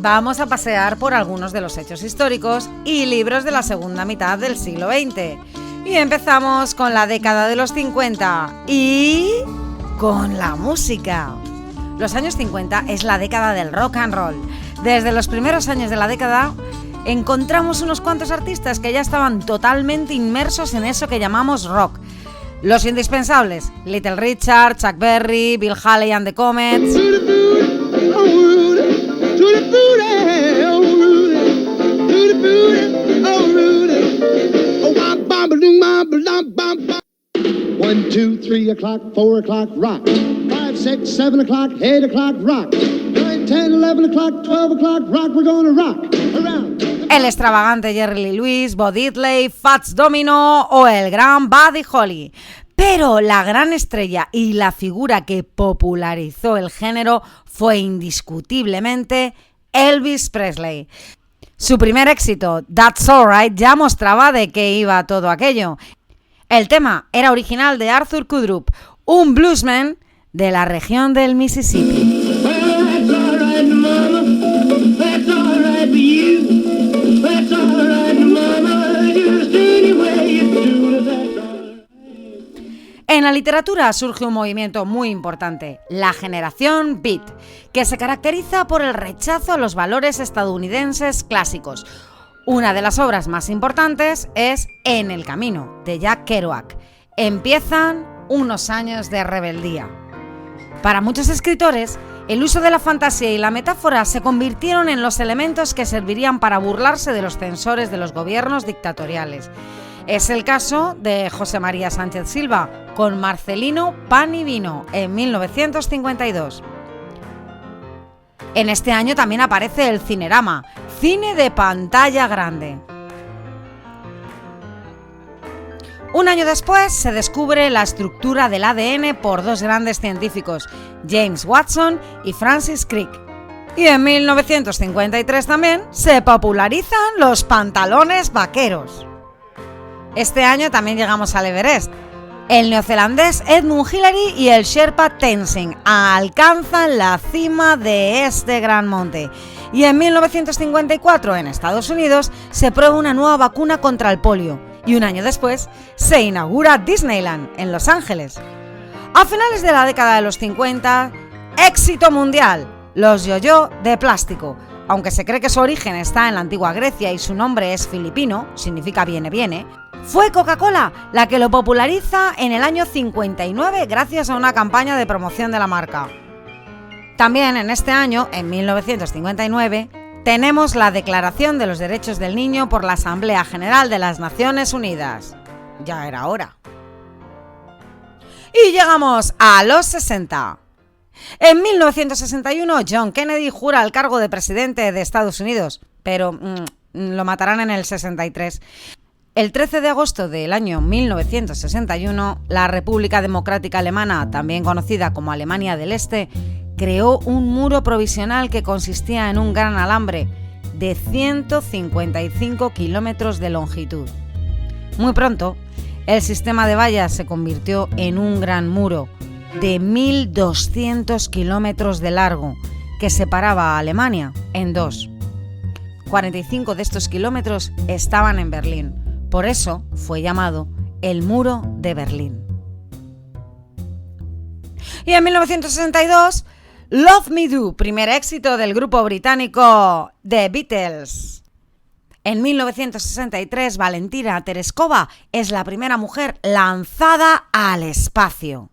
vamos a pasear por algunos de los hechos históricos y libros de la segunda mitad del siglo XX. Y empezamos con la década de los 50 y con la música. Los años 50 es la década del rock and roll. Desde los primeros años de la década encontramos unos cuantos artistas que ya estaban totalmente inmersos en eso que llamamos rock. Los indispensables: Little Richard, Chuck Berry, Bill Haley and the Comets. One, two, 3 o'clock, 4 o'clock, rock. 5, 6, 7 o'clock, 8 o'clock, rock. 9, 10, 11 o'clock, 12 o'clock, rock. We're gonna rock around. El extravagante Jerry Lee Lewis, Bo Diddley, Fats Domino o el gran Buddy Holly. Pero la gran estrella y la figura que popularizó el género fue indiscutiblemente Elvis Presley. Su primer éxito, That's Alright, ya mostraba de qué iba todo aquello. El tema era original de Arthur Kudrup, un bluesman de la región del Mississippi. En la literatura surge un movimiento muy importante, la generación Beat, que se caracteriza por el rechazo a los valores estadounidenses clásicos. Una de las obras más importantes es En el camino, de Jack Kerouac. Empiezan unos años de rebeldía. Para muchos escritores, el uso de la fantasía y la metáfora se convirtieron en los elementos que servirían para burlarse de los censores de los gobiernos dictatoriales. Es el caso de José María Sánchez Silva, con Marcelino Pan y Vino, en 1952. En este año también aparece el Cinerama, cine de pantalla grande. Un año después se descubre la estructura del ADN por dos grandes científicos, James Watson y Francis Crick. Y en 1953 también se popularizan los pantalones vaqueros. Este año también llegamos al Everest. El neozelandés Edmund Hillary y el Sherpa Tenzing alcanzan la cima de este gran monte. Y en 1954, en Estados Unidos, se prueba una nueva vacuna contra el polio. Y un año después, se inaugura Disneyland, en Los Ángeles. A finales de la década de los 50, éxito mundial, los yo-yo de plástico. Aunque se cree que su origen está en la antigua Grecia y su nombre es filipino, significa viene, viene, fue Coca-Cola la que lo populariza en el año 59 gracias a una campaña de promoción de la marca. También en este año, en 1959, tenemos la Declaración de los Derechos del Niño por la Asamblea General de las Naciones Unidas. Ya era hora. Y llegamos a los 60. En 1961, John Kennedy jura el cargo de presidente de Estados Unidos, pero lo matarán en el 63. El 13 de agosto del año 1961, la República Democrática Alemana, también conocida como Alemania del Este, creó un muro provisional que consistía en un gran alambre de 155 kilómetros de longitud. Muy pronto, el sistema de vallas se convirtió en un gran muro de 1.200 kilómetros de largo que separaba a Alemania en dos. 45 de estos kilómetros estaban en Berlín. Por eso fue llamado el Muro de Berlín. Y en 1962, Love Me Do, primer éxito del grupo británico The Beatles. En 1963, Valentina Tereskova es la primera mujer lanzada al espacio.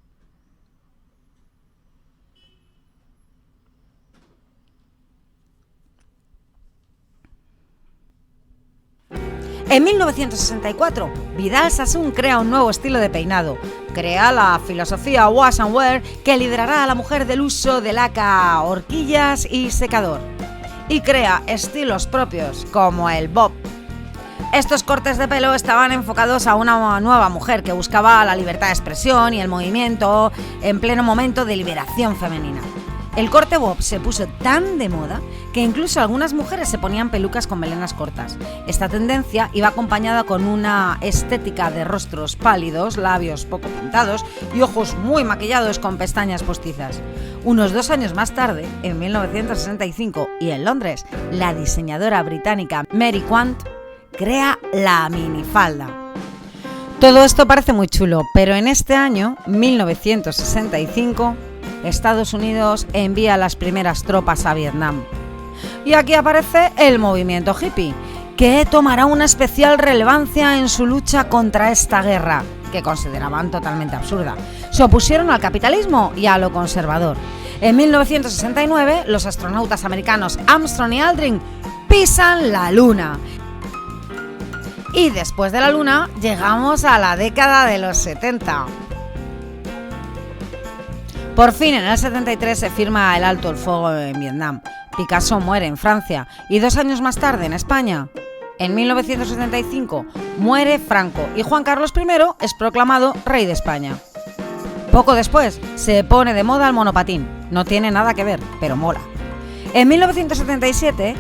En 1964, Vidal Sassoon crea un nuevo estilo de peinado. Crea la filosofía Wash and Wear que liderará a la mujer del uso de laca, horquillas y secador. Y crea estilos propios como el bob. Estos cortes de pelo estaban enfocados a una nueva mujer que buscaba la libertad de expresión y el movimiento en pleno momento de liberación femenina. El corte bob se puso tan de moda que incluso algunas mujeres se ponían pelucas con melenas cortas. Esta tendencia iba acompañada con una estética de rostros pálidos, labios poco pintados y ojos muy maquillados con pestañas postizas. Unos 2 años más tarde, en 1965 y en Londres, la diseñadora británica Mary Quant crea la minifalda. Todo esto parece muy chulo, pero en este año, 1965, Estados Unidos envía las primeras tropas a Vietnam. Y aquí aparece el movimiento hippie, que tomará una especial relevancia en su lucha contra esta guerra, que consideraban totalmente absurda. Se opusieron al capitalismo y a lo conservador. En 1969, los astronautas americanos Armstrong y Aldrin pisan la Luna. Y después de la Luna, llegamos a la década de los 70. Por fin, en el 73 se firma el alto el fuego en Vietnam. Picasso muere en Francia y 2 años más tarde en España. En 1975 muere Franco y Juan Carlos I es proclamado rey de España. Poco después se pone de moda el monopatín. No tiene nada que ver, pero mola. En 1977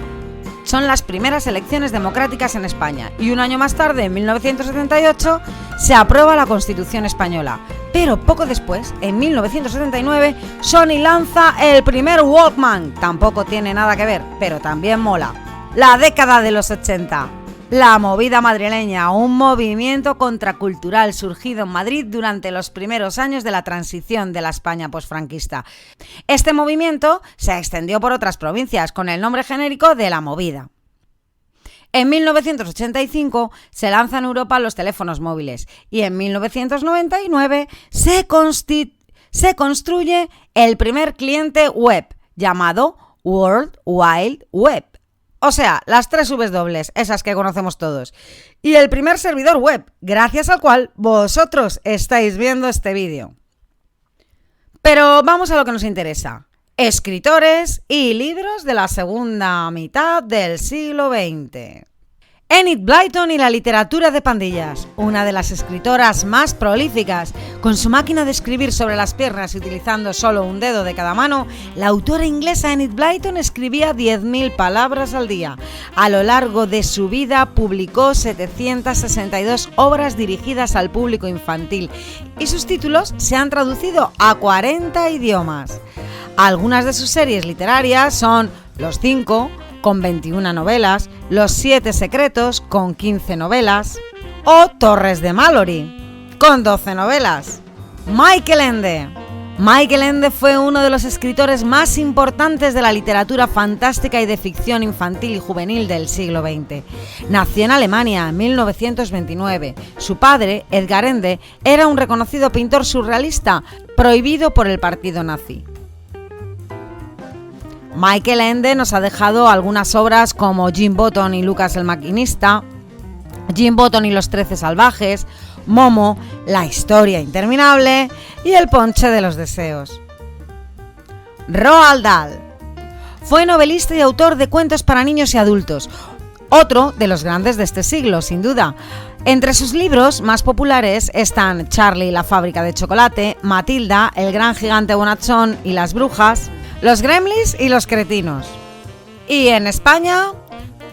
son las primeras elecciones democráticas en España y 1 año más tarde, en 1978, se aprueba la Constitución española. Pero poco después, en 1979, Sony lanza el primer Walkman. Tampoco tiene nada que ver, pero también mola. La década de los 80. La movida madrileña, un movimiento contracultural surgido en Madrid durante los primeros años de la transición de la España posfranquista. Este movimiento se extendió por otras provincias con el nombre genérico de La Movida. En 1985 se lanzan en Europa los teléfonos móviles y en 1999 se construye el primer cliente web llamado World Wide Web. O sea, las 3 W, esas que conocemos todos. Y el primer servidor web, gracias al cual vosotros estáis viendo este vídeo. Pero vamos a lo que nos interesa. Escritores y libros de la segunda mitad del siglo XX. Enid Blyton y la literatura de pandillas, una de las escritoras más prolíficas. Con su máquina de escribir sobre las piernas y utilizando solo un dedo de cada mano, la autora inglesa Enid Blyton escribía 10.000 palabras al día. A lo largo de su vida publicó 762 obras dirigidas al público infantil y sus títulos se han traducido a 40 idiomas. Algunas de sus series literarias son Los 5, con 21 novelas, Los 7 secretos, con 15 novelas, o Torres de Malory, con 12 novelas. Michael Ende. Michael Ende fue uno de los escritores más importantes de la literatura fantástica y de ficción infantil y juvenil del siglo XX. Nació en Alemania en 1929. Su padre, Edgar Ende, era un reconocido pintor surrealista, prohibido por el partido nazi. Michael Ende nos ha dejado algunas obras como Jim Button y Lucas el Maquinista, Jim Button y los 13 salvajes, Momo, La historia interminable y El ponche de los deseos. Roald Dahl fue novelista y autor de cuentos para niños y adultos, otro de los grandes de este siglo, sin duda. Entre sus libros más populares están Charlie y la fábrica de chocolate, Matilda, El gran gigante bonachón y las brujas, Los gremlins y los cretinos. Y en España,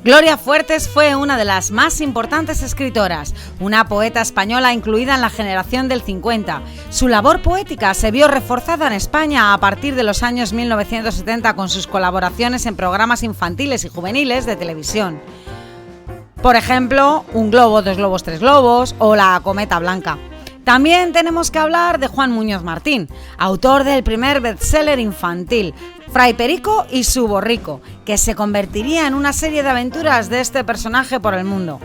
Gloria Fuertes fue una de las más importantes escritoras, una poeta española incluida en la generación del 50. Su labor poética se vio reforzada en España a partir de los años 1970 con sus colaboraciones en programas infantiles y juveniles de televisión. Por ejemplo, Un globo, 2 globos, 3 globos o La cometa blanca. También tenemos que hablar de Juan Muñoz Martín, autor del primer bestseller infantil, Fray Perico y su borrico, que se convertiría en una serie de aventuras de este personaje por el mundo.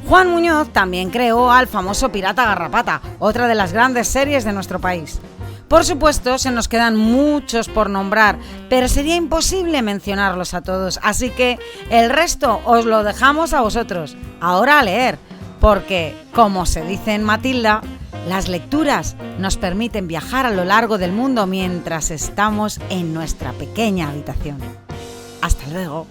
Juan Muñoz también creó al famoso Pirata Garrapata, otra de las grandes series de nuestro país. Por supuesto, se nos quedan muchos por nombrar, pero sería imposible mencionarlos a todos, así que el resto os lo dejamos a vosotros. Ahora a leer, porque, como se dice en Matilda, las lecturas nos permiten viajar a lo largo del mundo mientras estamos en nuestra pequeña habitación. ¡Hasta luego!